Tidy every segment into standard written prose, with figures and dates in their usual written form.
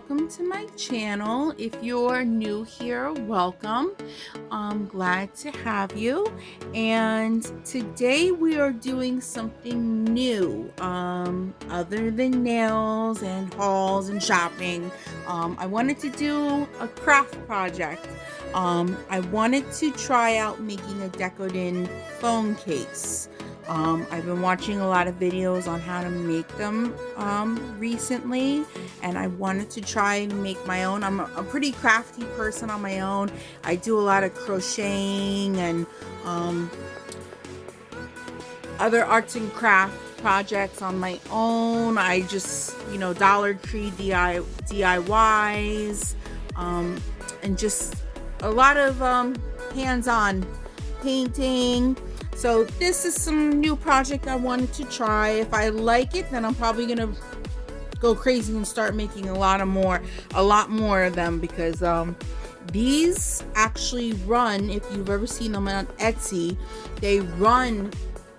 welcome to my channel. If you're new here, welcome. I'm glad to have you. And today we are doing something new, other than nails and hauls and shopping. I wanted to do a craft project. I wanted to try out making a Decoden phone case. I've been watching a lot of videos on how to make them recently, and I wanted to try and make my own. I'm a pretty crafty person on my own. I do a lot of crocheting and other arts and craft projects on my own. I just, Dollar Tree DIYs, and just a lot of hands-on painting. So this is some new project I wanted to try. If I like it, then I'm probably gonna go crazy and start making a lot more of them, because these actually run, if you've ever seen them on Etsy, they run,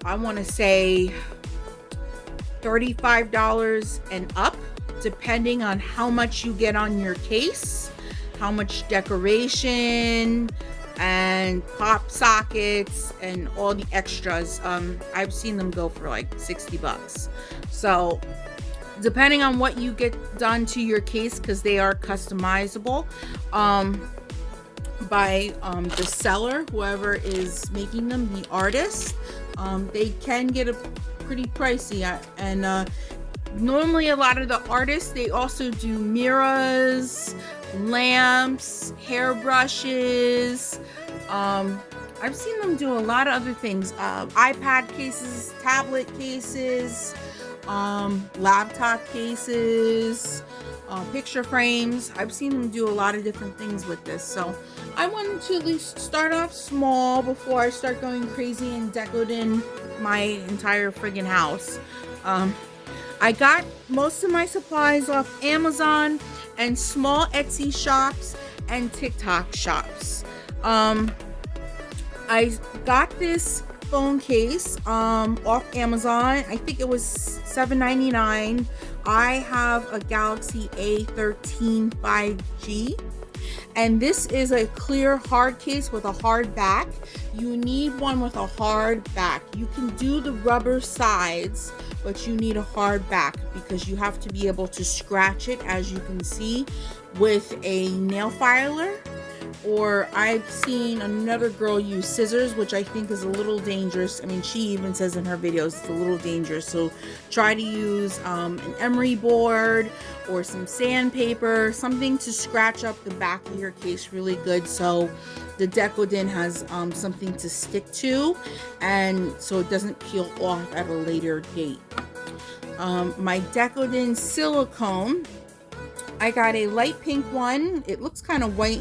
I want to say $35 and up, depending on how much you get on your case, how much decoration and pop sockets and all the extras. I've seen them go for like 60 bucks. So depending on what you get done to your case, because they are customizable by the seller, whoever is making them, the artist, they can get a pretty pricey. And normally a lot of the artists, they also do mirrors, lamps, hairbrushes. I've seen them do a lot of other things, iPad cases, tablet cases, laptop cases, picture frames. I've seen them do a lot of different things with this, so I wanted to at least start off small before I start going crazy and decorating my entire friggin' house. I got most of my supplies off Amazon and small Etsy shops and TikTok shops. I got this phone case off Amazon. I think it was $7.99. I have a Galaxy A13 5G, and this is a clear hard case with a hard back. You need one with a hard back. You can do the rubber sides, but you need a hard back because you have to be able to scratch it, as you can see, with a nail filer. Or I've seen another girl use scissors, which I think is a little dangerous. I mean, she even says in her videos it's a little dangerous. So try to use an emery board or some sandpaper, something to scratch up the back of your case really good, so the Decoden has something to stick to, and so it doesn't peel off at a later date. My Decoden silicone, I got a light pink one. It looks kind of white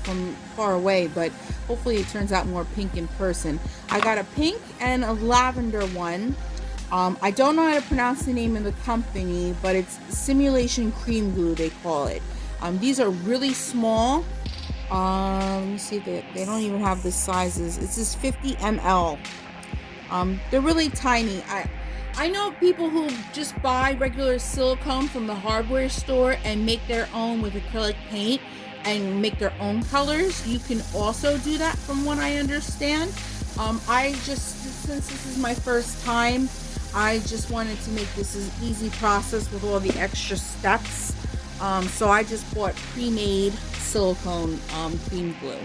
from far away, but hopefully it turns out more pink in person. I got a pink and a lavender one. I don't know how to pronounce the name of the company, but it's Simulation Cream Glue, they call it. These are really small. Let me see if they don't even have the sizes. It's just 50 ml. They're really tiny. I know people who just buy regular silicone from the hardware store and make their own with acrylic paint and make their own colors. You can also do that, from what I understand. Since this is my first time, I just wanted to make this an easy process with all the extra steps. So I just bought pre-made silicone cream glue.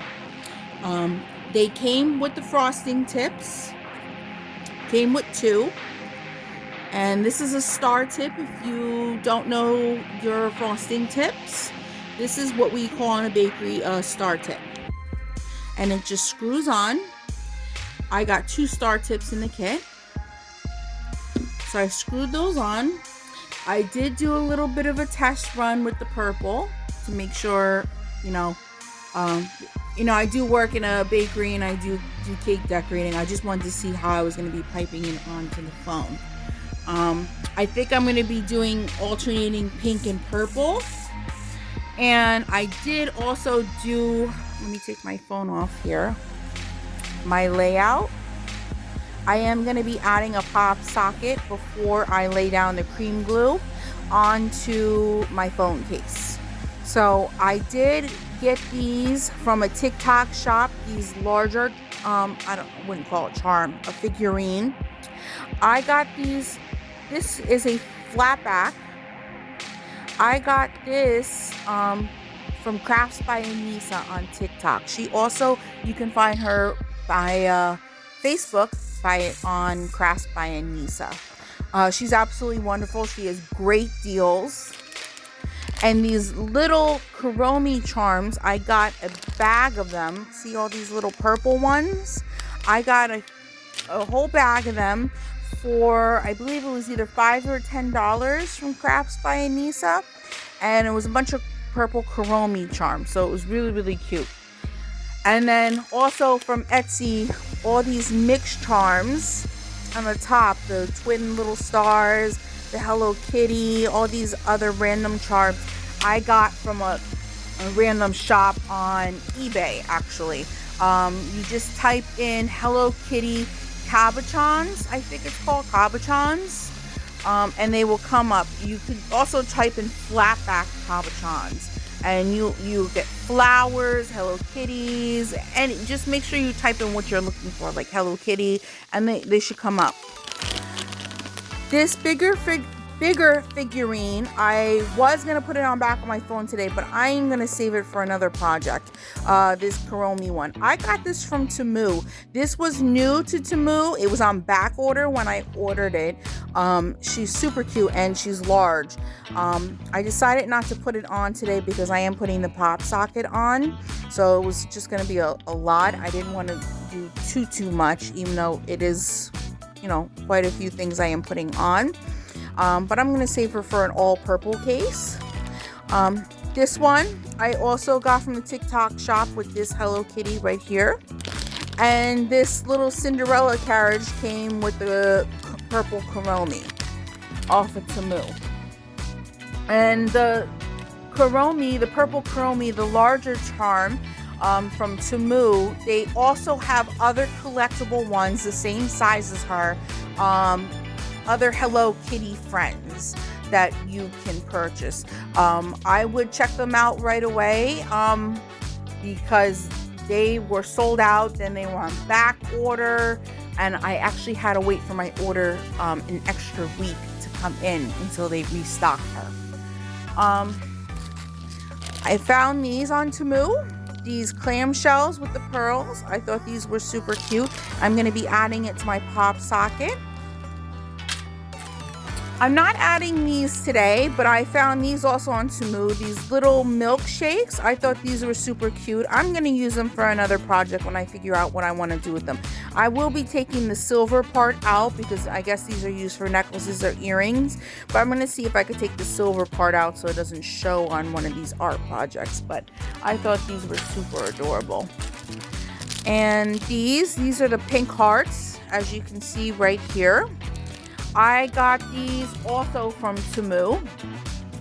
They came with the frosting tips. Came with 2. And this is a star tip. If you don't know your frosting tips, this is what we call in a bakery a star tip. And it just screws on. I got 2 star tips in the kit. So I screwed those on. I did do a little bit of a test run with the purple to make sure, I do work in a bakery and I do cake decorating. I just wanted to see how I was going to be piping it onto the phone. I think I'm going to be doing alternating pink and purple. And I did also do, let me take my phone off here, my layout. I am going to be adding a pop socket before I lay down the cream glue onto my phone case. So I did get these from a TikTok shop, these larger, wouldn't call it charm, a figurine. I got these, this is a flat back. I got this from Crafts by Anissa on TikTok. She also, you can find her by Facebook on Crafts by Anissa. She's absolutely wonderful. She has great deals. And these little Kuromi charms, I got a bag of them. See all these little purple ones? I got a whole bag of them for, I believe it was either $5 or $10 from Crafts by Anissa. And it was a bunch of purple Kuromi charms. So it was really, really cute. And then also from Etsy, all these mixed charms on the top, the twin little stars, the Hello Kitty, all these other random charms I got from a random shop on eBay, actually. You just type in Hello Kitty cabochons, I think it's called cabochons, and they will come up. You could also type in flatback cabochons, and you get flowers, Hello Kitties, and just make sure you type in what you're looking for, like Hello Kitty, and they should come up. This bigger figurine, I was going to put it on back of my phone today, but I am going to save it for another project. This Kuromi one. I got this from Temu. This was new to Temu. It was on back order when I ordered it. She's super cute and she's large. I decided not to put it on today because I am putting the pop socket on. So it was just going to be a lot. I didn't want to do too much, even though it is, you know, quite a few things I am putting on. But I'm going to save her for an all purple case. This one I also got from the TikTok shop with this Hello Kitty right here. And this little Cinderella carriage came with the purple Kuromi off of Temu. And the Kuromi, the purple Kuromi, the larger charm from Temu, they also have other collectible ones the same size as her. Other Hello Kitty friends that you can purchase. I would check them out right away because they were sold out, then they were on back order, and I actually had to wait for my order an extra week to come in until they restocked her. I found these on Temu, these clamshells with the pearls. I thought these were super cute. I'm going to be adding it to my pop socket. I'm not adding these today, but I found these also on Temu, these little milkshakes. I thought these were super cute. I'm going to use them for another project when I figure out what I want to do with them. I will be taking the silver part out because I guess these are used for necklaces or earrings, but I'm going to see if I could take the silver part out so it doesn't show on one of these art projects. But I thought these were super adorable. And these are the pink hearts, as you can see right here. I got these also from Temu.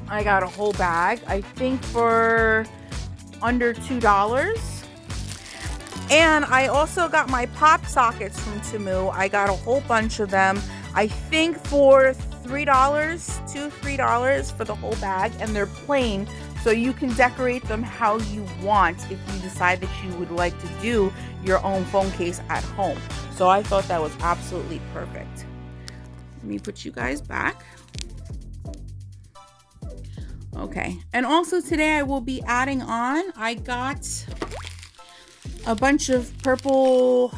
I got a whole bag, I think for under $2. And I also got my pop sockets from Temu. I got a whole bunch of them, I think for $3 for the whole bag, and they're plain, so you can decorate them how you want if you decide that you would like to do your own phone case at home. So I thought that was absolutely perfect. Let me put you guys back. Okay, and also today I will be adding on, I got a bunch of purple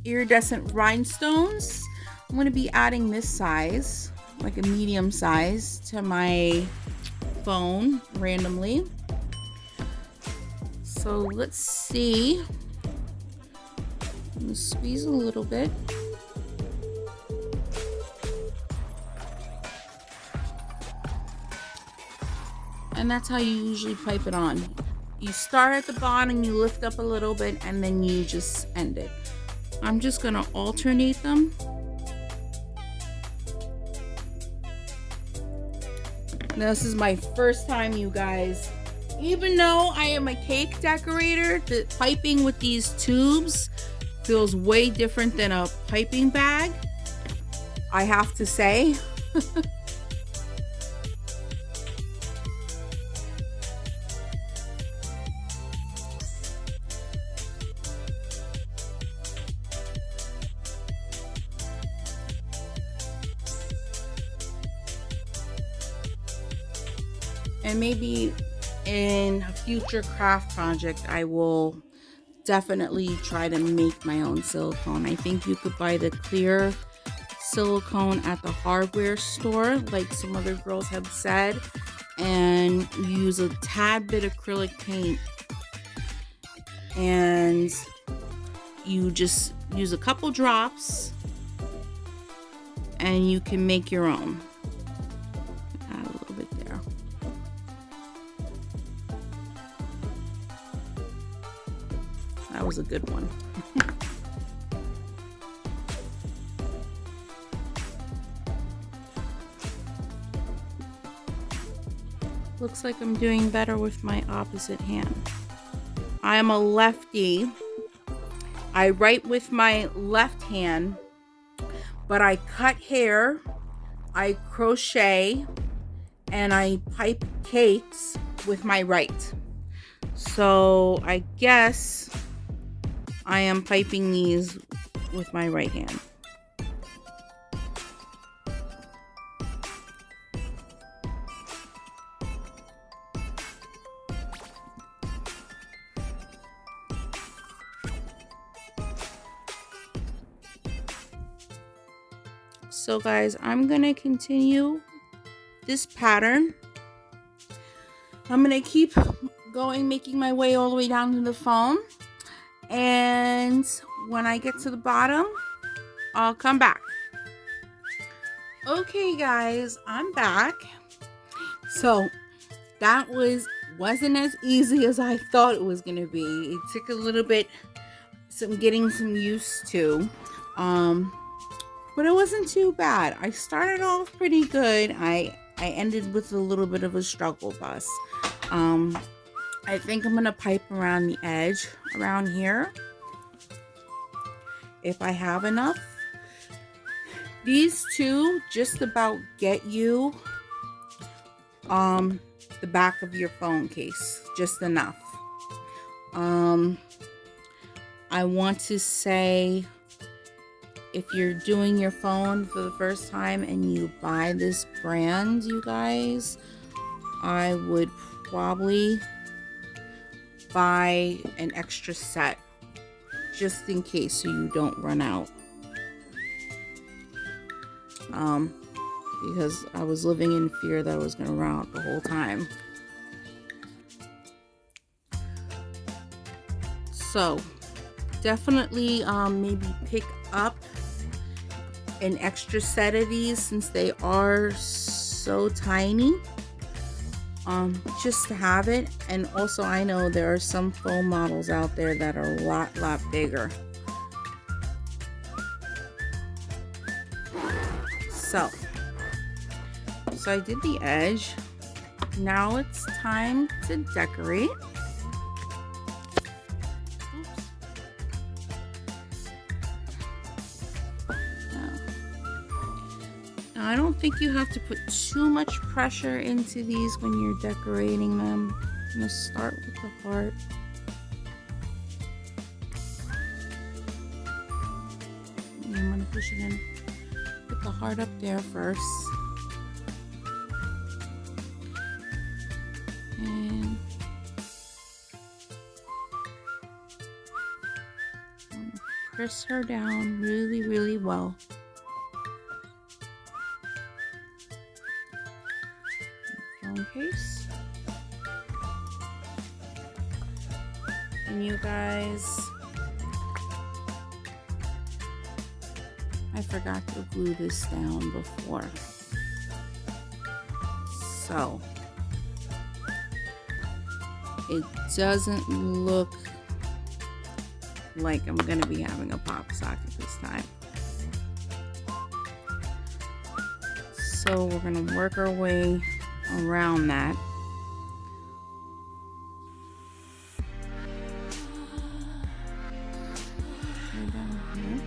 iridescent rhinestones. I'm going to be adding this size, like a medium size, to my phone randomly. So let's see. I'm going to squeeze a little bit. And that's how you usually pipe it on. You start at the bottom, you lift up a little bit, and then you just end it. I'm just gonna alternate them. Now, this is my first time, you guys. Even though I am a cake decorator, the piping with these tubes feels way different than a piping bag, I have to say. And maybe in a future craft project, I will definitely try to make my own silicone. I think you could buy the clear silicone at the hardware store, like some other girls have said, and use a tad bit acrylic paint, and you just use a couple drops and you can make your own. Add a little bit there. That was a good one. Looks like I'm doing better with my opposite hand. I am a lefty. I write with my left hand, but I cut hair, I crochet, and I pipe cakes with my right. So I guess I am piping these with my right hand. So guys, I'm gonna continue this pattern. I'm gonna keep going, making my way all the way down to the foam, and when I get to the bottom, I'll come back. Okay guys, I'm back. So that wasn't as easy as I thought it was gonna be. It took a little bit getting some used to, but it wasn't too bad. I started off pretty good. I ended with a little bit of a struggle bus. I think I'm gonna pipe around the edge around here if I have enough. These two just about get you the back of your phone case, just enough. I want to say, if you're doing your phone for the first time and you buy this brand, you guys, I would probably buy an extra set just in case, so you don't run out. Because I was living in fear that I was gonna run out the whole time. So definitely maybe pick up an extra set of these, since they are so tiny, just to have it. And also, I know there are some foam models out there that are a lot bigger. So I did the edge. Now it's time to decorate. I don't think you have to put too much pressure into these when you're decorating them. I'm going to start with the heart. And I'm going to push it in. Put the heart up there first. And press her down really well. Case. And you guys, I forgot to glue this down before, so it doesn't look like I'm gonna be having a pop socket this time. So we're gonna work our way around that. Down here.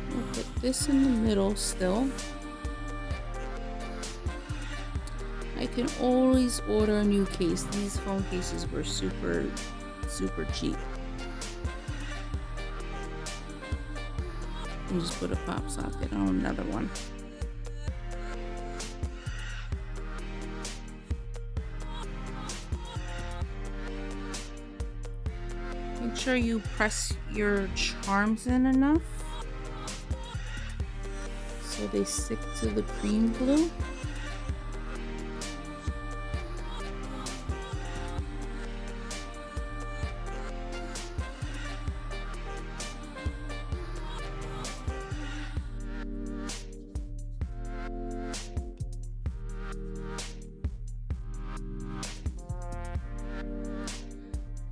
We'll put this in the middle still. I can always order a new case. These phone cases were super cheap. You just put a pop socket on another one. Make sure you press your charms in enough so they stick to the cream glue.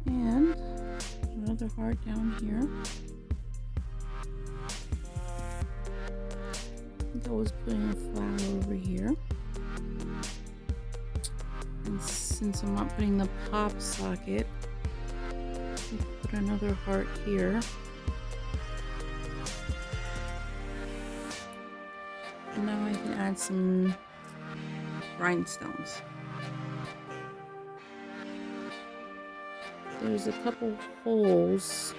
And another heart down here. I think I was putting a flower over here. And since I'm not putting the pop socket, we put another heart here. And now I can add some rhinestones. There's a couple holes.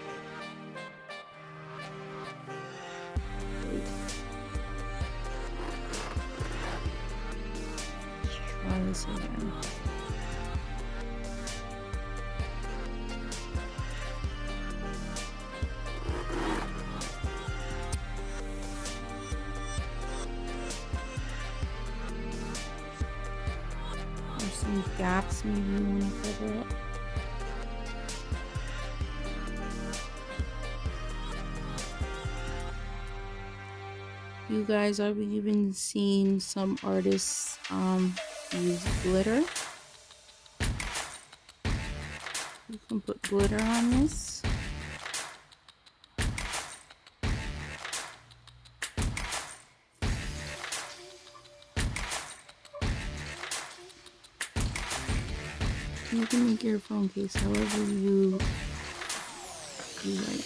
Let's try this again. There's some gaps maybe you want to cover up. You guys, I've even seen some artists use glitter. You can put glitter on this. You can make your phone case however you like.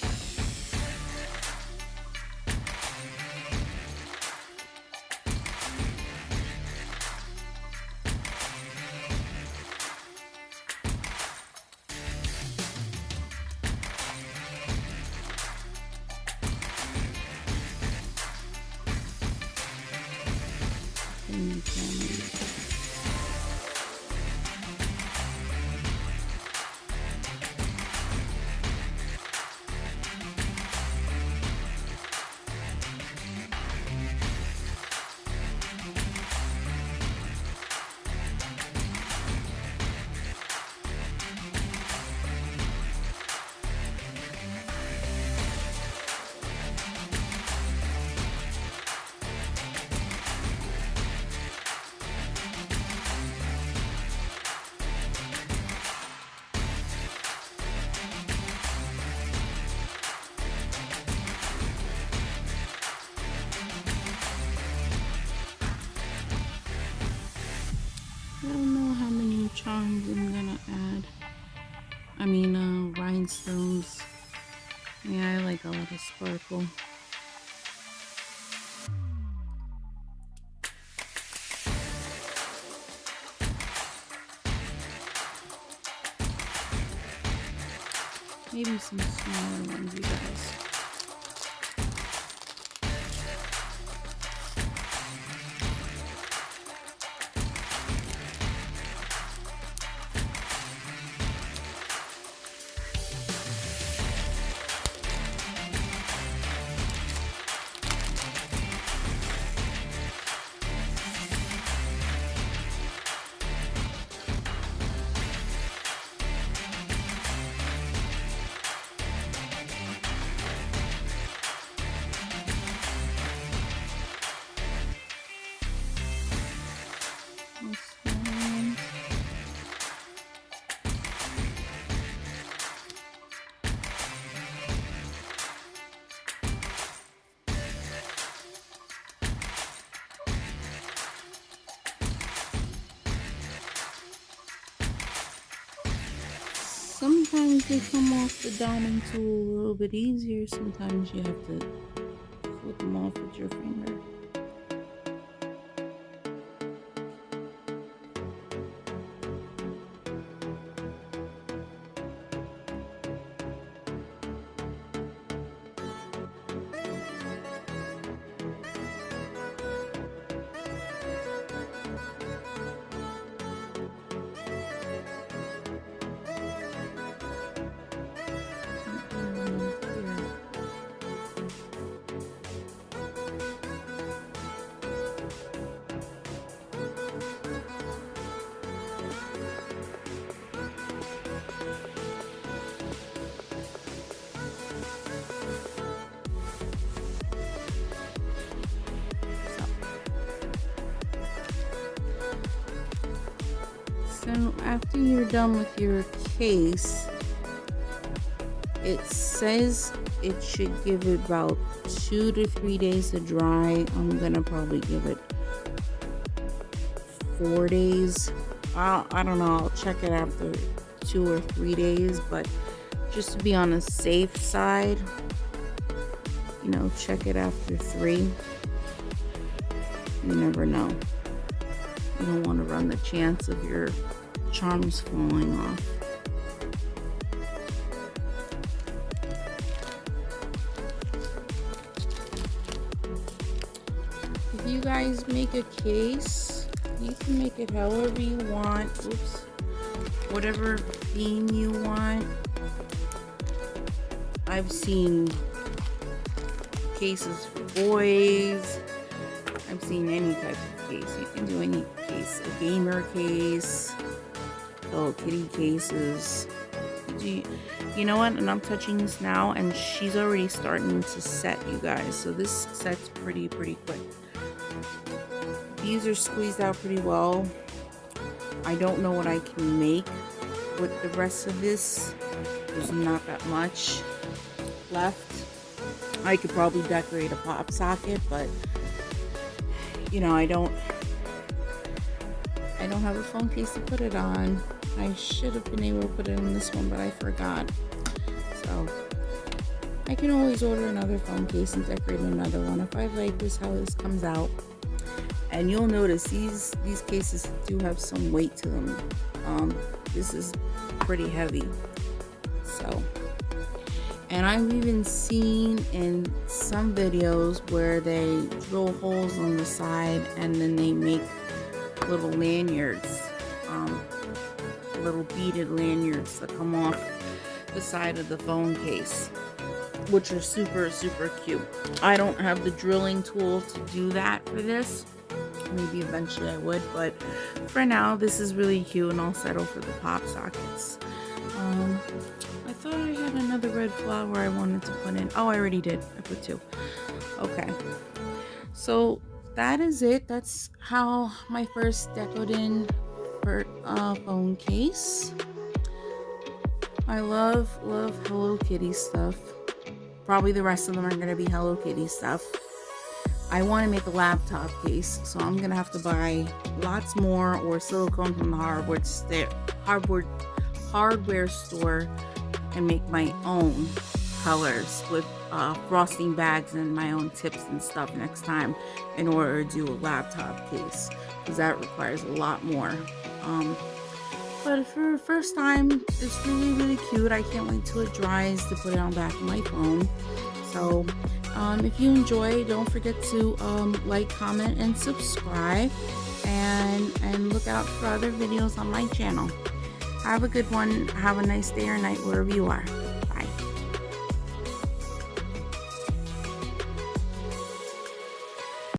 I don't know how many charms I'm gonna add. I mean, rhinestones. Yeah, I like a lot of sparkle. Maybe some smaller ones, you guys. Sometimes they come off the diamond tool a little bit easier. Sometimes you have to flip them off with your finger. So after you're done with your case, it says it should give it about 2 to 3 days to dry. I'm gonna probably give it 4 days. I don't know, I'll check it after 2 or 3 days, but just to be on the safe side, you know, check it after 3. You never know. You don't want to run the chance of your charms falling off. If you guys make a case, you can make it however you want. Oops. Whatever theme you want. I've seen cases for boys. I've seen any type of case. You can do any case. A gamer case. Little kitty cases. You know what? And I'm touching this now, and she's already starting to set, you guys. So this sets pretty quick. These are squeezed out pretty well. I don't know what I can make with the rest of this. There's not that much left. I could probably decorate a pop socket, but you know, I don't have a phone case to put it on. I should have been able to put it on this one, but I forgot. So I can always order another phone case and decorate another one if I like this, how this comes out. And you'll notice these cases do have some weight to them. This is pretty heavy. So, and I've even seen in some videos where they drill holes on the side and then they make little lanyards, little beaded lanyards that come off the side of the phone case, which are super cute. I don't have the drilling tool to do that for this. Maybe eventually I would, but for now this is really cute, and I'll settle for the pop sockets. I thought I had another red flower I wanted to put in. Oh, I already did. I put 2. Okay, so that is it. That's how my first Decoden phone case. I love Hello Kitty stuff. Probably the rest of them are going to be Hello Kitty stuff. I want to make a laptop case, so I'm going to have to buy lots more, or silicone from the hardware store, and make my own colors with frosting bags and my own tips and stuff next time in order to do a laptop case, because that requires a lot more. But for first time, it's really cute. I can't wait till it dries to put it on the back of my phone. So if you enjoy, don't forget to like, comment, and subscribe, and look out for other videos on my channel. Have a good one. Have a nice day or night wherever you are.